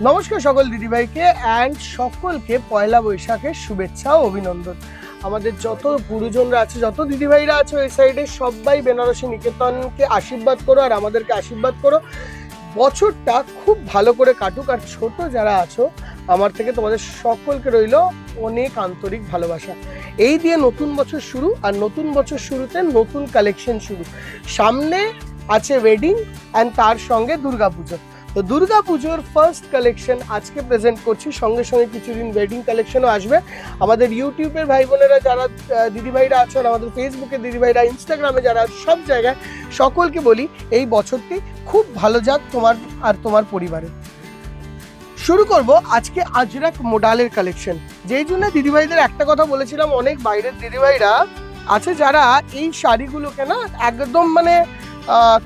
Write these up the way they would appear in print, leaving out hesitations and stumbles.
নমস্কার সকল দিদিভাইকে অ্যান্ড সকলকে পয়লা বৈশাখের শুভেচ্ছা ও অভিনন্দন। আমাদের যত গুরুজনরা আছে, যত দিদিভাইরা আছে ওই সাইডে, সবাই বেনারসি নিকেতনকে আশীর্বাদ করো আর আমাদেরকে আশীর্বাদ করো। বছরটা খুব ভালো করে কাটুক। আর ছোট যারা আছো, আমার থেকে তোমাদের সকলকে রইল অনেক আন্তরিক ভালোবাসা। এই দিয়ে নতুন বছর শুরু, আর নতুন বছর শুরুতে নতুন কালেকশন শুরু। সামনে আছে ওয়েডিং অ্যান্ড তার সঙ্গে দুর্গাপুজো। তো দুর্গাপুজোর ফার্স্ট কালেকশন আজকে প্রেজেন্ট করছি, সঙ্গে সঙ্গে কিছুদিন ওয়েডিং কালেকশনও আসবে। আমাদের ইউটিউবের ভাই বোনেরা যারা দিদিভাইরা আছেন, আমাদের ফেসবুকে দিদিভাইরা, ইনস্টাগ্রামে যারা, সব জায়গায় সকলকে বলি এই বছরটি খুব ভালো যাক তোমার আর তোমার পরিবারের। শুরু করব আজকে আজরাক মোডালের কালেকশন। যেই জন্য দিদিভাইদের একটা কথা বলেছিলাম, অনেক বাইরের দিদিভাইরা আছে যারা এই শাড়িগুলোকে না একদম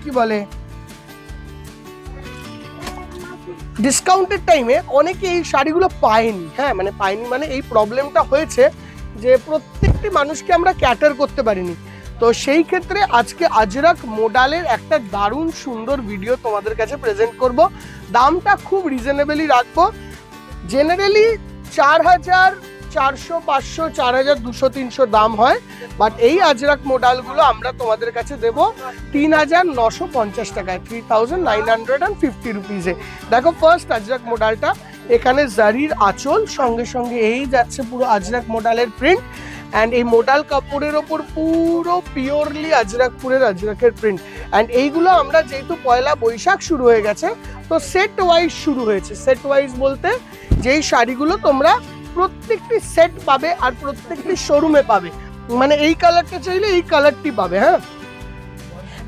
কি বলে ডিসকাউন্টের টাইমে অনেকে এই শাড়িগুলো পায়নি। পায়নি এই প্রবলেমটা হয়েছে যে প্রত্যেকটি মানুষকে আমরা ক্যাটার করতে পারিনি। তো সেই ক্ষেত্রে আজকে আজরাক মোডালের একটা দারুণ সুন্দর ভিডিও তোমাদের কাছে প্রেজেন্ট করব। দামটা খুব রিজনেবলই রাখবো। জেনারেলি 4,400, 500, 4,200, 300 দাম হয়, বাট এই আজরাক মোডালগুলো আমরা তোমাদের কাছে দেবো 3,950 টাকায়, 3,950 রুপিসে। দেখো ফার্স্ট আজরাক মোডালটা, এখানে জারির আঁচল, সঙ্গে সঙ্গে এই যাচ্ছে পুরো আজরাক মোডালের প্রিন্ট। অ্যান্ড এই মোডাল কাপড়ের ওপর পুরো পিওরলি আজরাকের প্রিন্ট। অ্যান্ড এইগুলো আমরা যেহেতু পয়লা বৈশাখ শুরু হয়ে গেছে, তো সেট ওয়াইজ শুরু হয়েছে। সেট ওয়াইজ বলতে যেই শাড়িগুলো তোমরা প্রত্যেকটি সেট পাবে আর প্রত্যেকটি শোরুমে পাবে, এই কালারটা চাইলে এই কালারটি পাবে।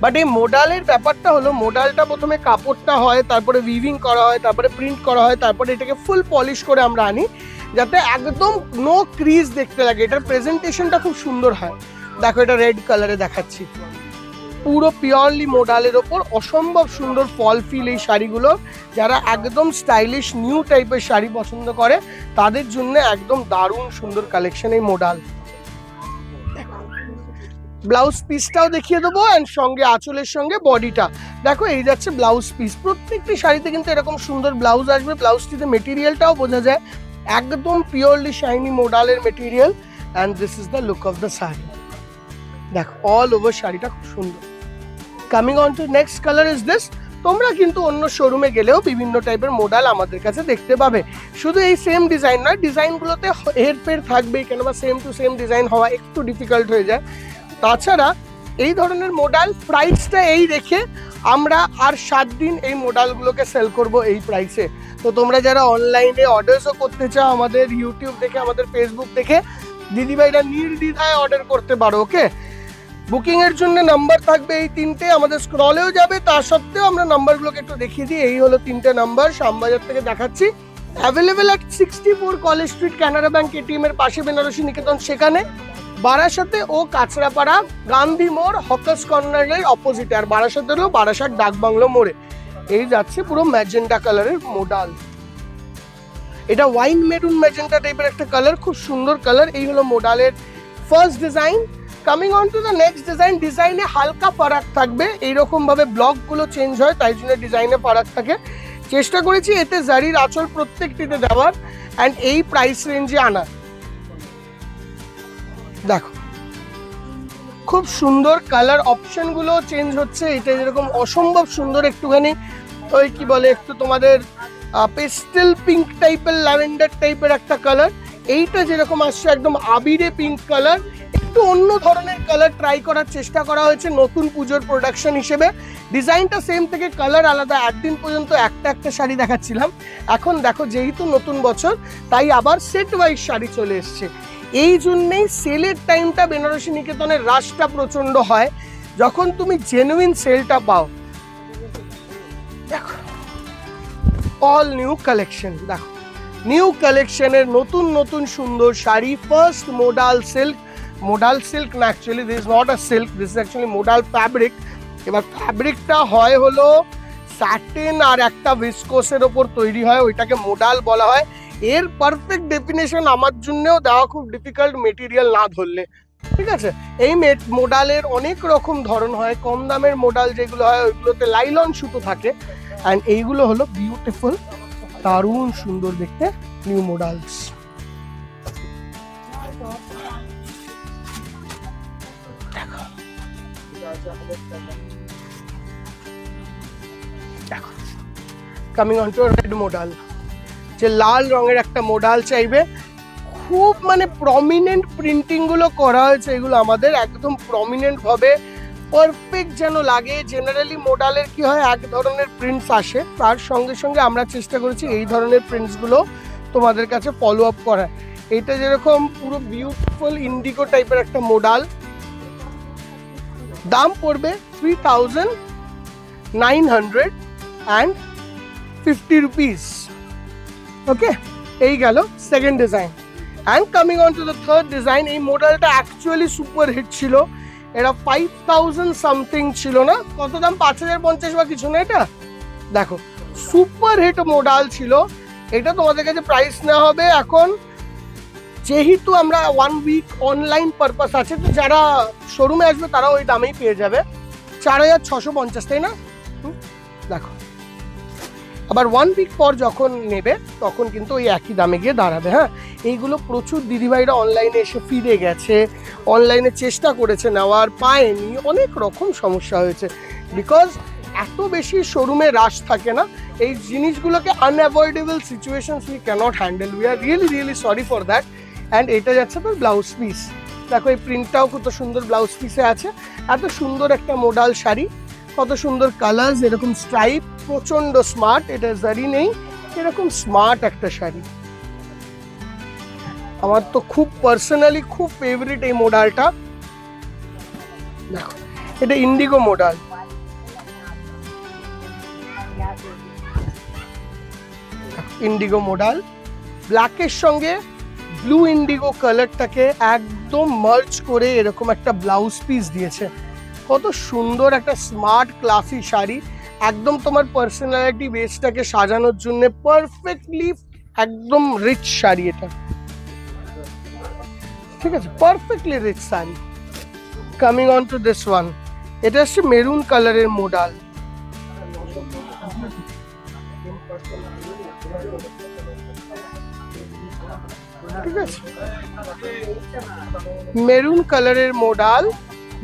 বাট এই মোডালের ব্যাপারটা হলো, মোডালটা প্রথমে কাপড়টা হয়, তারপরে উইভিং করা হয়, তারপরে প্রিন্ট করা হয়, তারপরে এটাকে ফুল পলিশ করে আমরা আনি যাতে একদম নো ক্রিজ দেখতে লাগে। এটার প্রেজেন্টেশনটা খুব সুন্দর হয়। দেখো এটা রেড কালারে দেখাচ্ছি, পুরো পিওরলি মোডালের ওপর অসম্ভব সুন্দর ফল ফিল এই শাড়িগুলো। যারা একদম স্টাইলিশ নিউ টাইপের শাড়ি পছন্দ করে তাদের জন্য একদম দারুণ সুন্দর কালেকশন এই মোডাল। ব্লাউজ পিসটাও দেখিয়ে দেবো, অ্যান্ড সঙ্গে আঁচলের সঙ্গে বডিটা। দেখো এই যাচ্ছে ব্লাউজ পিস। প্রত্যেকটি শাড়িতে কিন্তু এরকম সুন্দর ব্লাউজ আসবে। ব্লাউজটিতে মেটেরিয়ালটাও বোঝা যায়, একদম পিওরলি শাইনি মোডালের material. And this is the look of the sari. দেখো অল ওভার শাড়িটা খুব সুন্দর। Coming on to next colour is this. তোমরা কিন্তু অন্য শোরুমে গেলেও বিভিন্ন টাইপের মোডাল আমাদের কাছে দেখতে পাবে। শুধু এই সেম ডিজাইন নয়, ডিজাইনগুলোতে হেরফের থাকবেই, কেন বা সেম টু সেম ডিজাইন হওয়া একটু ডিফিকাল্ট হয়ে যায়। তাছাড়া এই ধরনের মোডাল প্রাইসটা এই রেখে আমরা আর 7 দিন এই মোডালগুলোকে সেল করব এই প্রাইসে। তো তোমরা যারা অনলাইনে অর্ডারসও করতে চাও, আমাদের ইউটিউব দেখে, আমাদের ফেসবুক দেখে দিদিভাইরা নির্দ্বিধায় অর্ডার করতে পারো। ওকে, বুকিং এর জন্য নাম্বার থাকবে এই 3টে, আমাদের স্ক্রলেও যাবে। তা সত্ত্বেও আমরা নাম্বারগুলোকে একটু দেখিয়ে দিই। এই হলো 3টে নাম্বার, শ্যামবাজার থেকে দেখাচ্ছি। Available at 64 college street, Canara bank ATM এর পাশে বেনারসি নিকেতন, সেখানে বারাসাতে ও কাঁচরাপাড়া গান্ধী মোড় হকার্স কর্নারের অপোজিটে, আর বারাসাতে হলো বারাসাত ডাকবাংলো মোড়ে। এই যাচ্ছে পুরো ম্যাজেন্টা কালারের মোডাল। এটা ওয়াইন মেরুন ম্যাজেন্টা টাইপের একটা কালার, খুব সুন্দর কালার। এই হলো মোডালের first design. Coming on to the next design. ডিজাইনে হালকা ফারাক থাকবে, এইরকম ভাবে ব্লকগুলো চেঞ্জ হয়, তাই জন্য ডিজাইনে ফারাক থাকে। চেষ্টা করেছি এতে জারির আঁচল প্রত্যেকটিতে দেওয়ার, অ্যান্ড এই প্রাইস রেঞ্জে আনার। দেখো খুব সুন্দর কালার অপশনগুলো চেঞ্জ হচ্ছে। এটা যেরকম অসম্ভব সুন্দর, একটুখানি ওই কি বলে, একটু তোমাদের পেস্টেল পিঙ্ক টাইপের, ল্যাভেন্ডার টাইপের একটা কালার। এইটা যেরকম আসছে একদম আবিরে পিঙ্ক কালার, একটু অন্য ধরনের কালার ট্রাই করার চেষ্টা করা হয়েছে নতুন পুজোর প্রোডাকশন হিসেবে। ডিজাইনটা সেম থেকে কালার আলাদা। একদিন পর্যন্ত একটা শাড়ি দেখাচ্ছিলাম, এখন দেখো যেহেতু নতুন বছর তাই আবার সেট ওয়াইজ শাড়ি চলে এসছে। এই জন্যেই সেলের টাইমটা বেনারসি নিকেতনের রাশটা প্রচন্ড হয়, যখন তুমি জেনুইন সেলটা পাও। দেখো অল নিউ কালেকশন, দেখো নিউ কালেকশনের নতুন নতুন সুন্দর শাড়ি। First modal silk. Modal silk না, actually this is not a silk, this is actually modal fabric. এবার ফ্যাব্রিকটা হয় হলো স্যাটিন আর একটা ভিসকোসের ওপর তৈরি হয়, ওইটাকে মোডাল বলা হয়। এর পারফেক্ট ডেফিনেশন আমার জন্যও দেওয়া খুব ডিফিকাল্ট, মেটেরিয়াল না ধরলে। ঠিক আছে, এই মোডালের অনেক রকম ধরন হয়। কম দামের মোডাল যেগুলো হয় ওইগুলোতে লাইলন সুতো থাকে, অ্যান্ড এইগুলো হলো বিউটিফুল দারুণ সুন্দর দেখতে নিউ মডেলস। দেখো coming on to red model, যে লাল রঙের একটা মডেল চাইবে, খুব মানে প্রমিনেন্ট প্রিন্টিং গুলো করা হয়েছে, এগুলো আমাদের একদম প্রমিনেন্ট ভাবে পারফেক্ট যেন লাগে। জেনারেলি মডেলের কি হয়, এক ধরনের প্রিন্টস আসে, তার সঙ্গে সঙ্গে আমরা চেষ্টা করেছি এই ধরনের প্রিন্টস গুলো তোমাদের কাছে ফলো আপ করা। এটা যেরকম পুরো বিউটিফুল ইন্ডিগো টাইপের একটা মডেল, দাম পড়বে 3950 রুপিস। ওকে, এই গেল second design. And coming on to the third design, এই মডেলটা অ্যাকচুয়ালি সুপার হিট ছিল। এটা 5000 সামথিং ছিল না, কত দাম, 5050 বা কিছু না। এটা দেখো সুপার হিট মডেল ছিল। এটা তোমাদের কাছে প্রাইস নেওয়া হবে এখন, যেহেতু আমরা 1 উইক অনলাইন পারপাস আছে, তো যারা শোরুমে আসবে তারা ওই দামেই পেয়ে যাবে, 4650, তাই না? দেখো আবার 1 উইক পর যখন নেবে তখন কিন্তু ওই একই দামে গিয়ে দাঁড়াবে। হ্যাঁ, এইগুলো প্রচুর দিদিভাইরা অনলাইনে এসে ফিরে গেছে, অনলাইনে চেষ্টা করেছে নেওয়ার, পায়নি, অনেক রকম সমস্যা হয়েছে, বিকজ এত বেশি শোরুমে রাশ থাকে না। এই জিনিসগুলোকে unavoidable situations we can't handle, we are really sorry for that. And এটা যাচ্ছে তোর ব্লাউজ পিস, দেখো এই প্রিন্টটাও কত সুন্দর ব্লাউজ পিসে আছে। এত সুন্দর একটা মডেল শাড়ি, কত সুন্দর কালার্স, এরকম স্ট্রাইপ, প্রচন্ড স্মার্ট। এটা জারি নেই, এরকম স্মার্ট একটা শাড়ি। আমার তো খুব পার্সোনালি খুব ফেভারিট এই মডেলটা। দেখো এটা ইন্ডিগো মডেল, ইন্ডিগো মডেল, ব্ল্যাকের সঙ্গে ব্লু ইন্ডিগো কালারটাকে একদম মার্জ করে এরকম একটা ব্লাউজ পিস দিয়েছে। কত সুন্দর একটা স্মার্ট ক্লাসি শাড়ি, একদম তোমার পার্সোনালিটি বেসটাকে সাজানোর জন্য পারফেক্টলি একদম রিচ শাড়ি এটা, ঠিক আছে, perfectly rich sari. Coming on to this one, এটা হচ্ছে মেরুন কালারের মডেল। ঠিক আছে, মেরুন কালারের মডেল,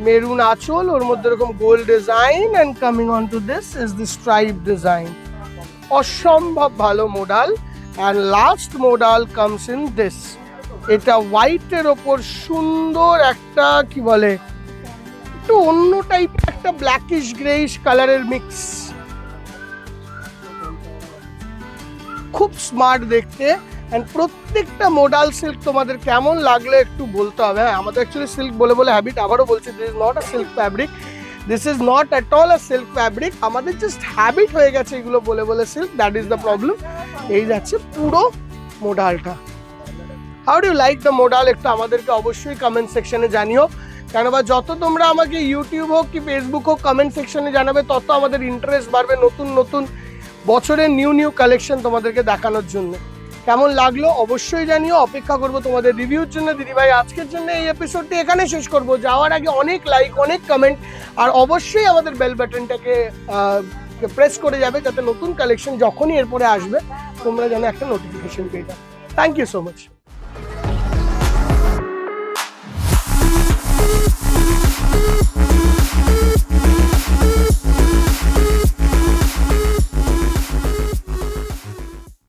মেরুন আঁচল, ওর মধ্যে এরকম gold design, and coming on to this is the stripe design. অসম্ভব ভালো model. And last model comes in this, এটা হোয়াইটের ওপর সুন্দর একটা কি বলে, একটু অন্য টাইপের একটা ব্ল্যাকিশ গ্রেইশ কালারের মিক্স, খুব স্মার্ট দেখতে। অ্যান্ড প্রত্যেকটা মডেল সিল্ক তোমাদের কেমন লাগলো একটু বলতে হবে। হ্যাঁ, আমাদের অ্যাকচুয়ালি সিল্ক বলে বলে হ্যাবিট, আবারও বলছি, this is not a silk fabric, this is not at all a silk fabric. আমাদের জাস্ট হ্যাবিট হয়ে গেছে এগুলো বলে বলে silk, that is the problem. এই যাচ্ছে পুরো মডেলটা। How do like the model, একটু আমাদেরকে অবশ্যই কমেন্ট সেকশনে জানিও, কেননা যত তোমরা আমাকে ইউটিউব হোক কি ফেসবুক হোক কমেন্ট সেকশনে জানাবে, তত আমাদের ইন্টারেস্ট বাড়বে নতুন নতুন বছরের নিউ কালেকশন তোমাদেরকে দেখানোর জন্য। কেমন লাগলো অবশ্যই জানিও, অপেক্ষা করবো তোমাদের রিভিউর জন্য। দিদিভাই আজকের জন্য এই এপিসোডটি এখানে শেষ করব। যাওয়ার আগে অনেক লাইক, অনেক কমেন্ট, আর অবশ্যই আমাদের বেল বাটনটাকে প্রেস করে যাবে, যাতে নতুন কালেকশন যখনই এরপরে আসবে তোমরা যেন একটা নোটিফিকেশন পেয়ে যাও। Thank you so much.